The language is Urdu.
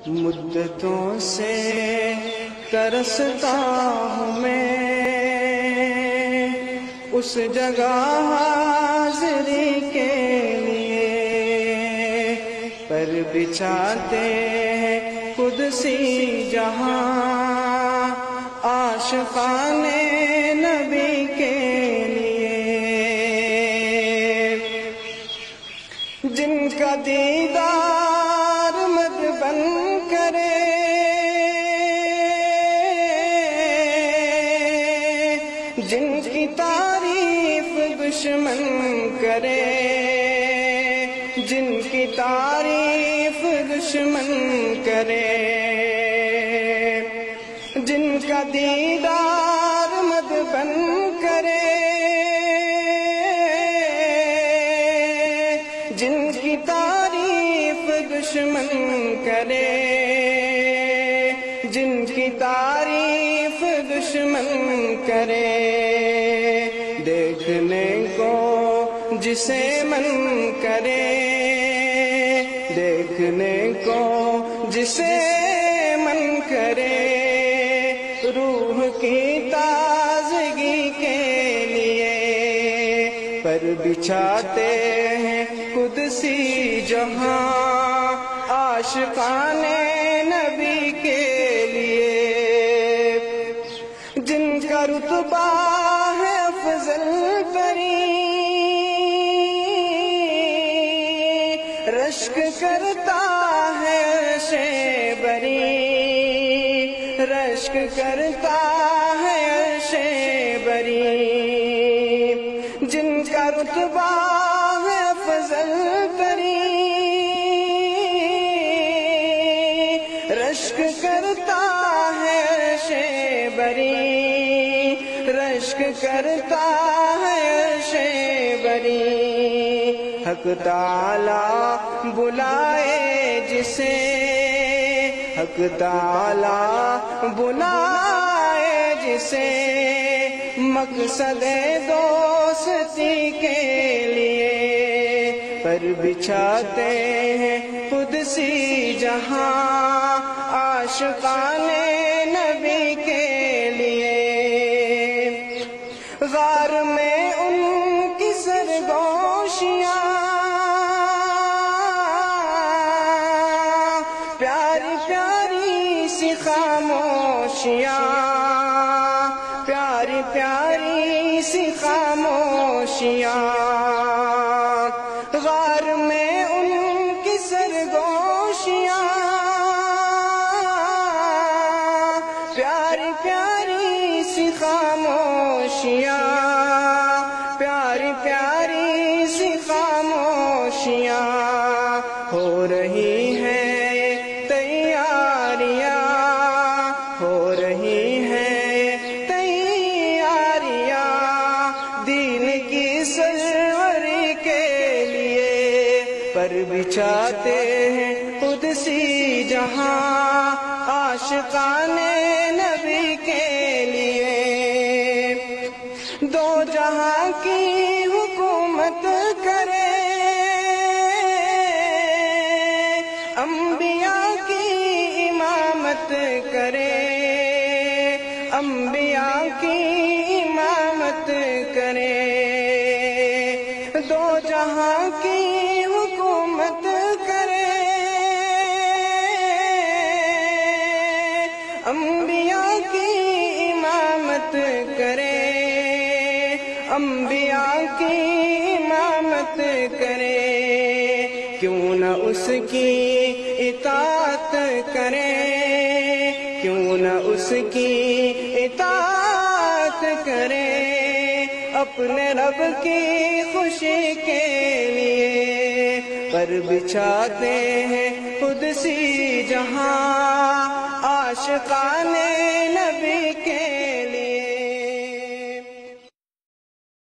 مدتوں سے ترستا ہوں میں اس جگہ حاضری کے لیے، پر بچھاتے ہیں قدسی جہاں عاشقان نبی کے لیے، جن کا دیدار مد بن کرے، جن کی تعریف دشمن کرے، جن کی تعریف دشمن کرے، جن کا دیدار مد بن کرے، جن کی تعریف دشمن کرے، جن کی تعریف دشمن کرے، دیکھنے کو جسے من کرے، دیکھنے کو جسے من کرے، روح کی تازگی کے لیے، پر بچھاتے ہیں قدسی جہاں عاشقان نبی کے لیے، جن کا رتبہ ہے افضل ترین، رشک کرتا ہے شیبری، رشک کرتا ہے شیبری، جن کا رتبہ ہے افضل ترین، رشک کرتا ہے شیبری، رشک کرتا ہے شیبری، حق تعالی بلائے جسے، حق تعالی بلائے جسے، مقصد دوستی کے لیے، پر بچھاتے ہیں قدسی جہاں عاشقان نبی کے لیے، غار میں ان کی سرگوشیاں، پیاری پیاری سی خاموشیاں، پیاری پیاری سی خاموشیاں، غار میں ان کی سرگوشیاں، پیاری پیاری سی خاموشیاں، پیاری پیاری سی خاموشیاں، ہو رہی ہیں تیاریاں، ہو رہی ہیں تیاریاں، دین کی سروری کے لیے، پر بچھاتے ہیں قدسی جہاں عاشقان نبی کے لیے، دو جہاں کی حکومت کرے، انبیاء کی امامت کرے، انبیاء کی امامت کرے، دو جہاں کی حکومت کرے، انبیاء کی امامت کرے، انبیاء کی امامت کرے، کیوں نہ اس کی اطاعت کرے، کیوں نہ اس کی اطاعت کرے، اپنے رب کی خوشی کے لیے، پر بچھاتے ہیں قدسی جہاں عاشقان نبی کے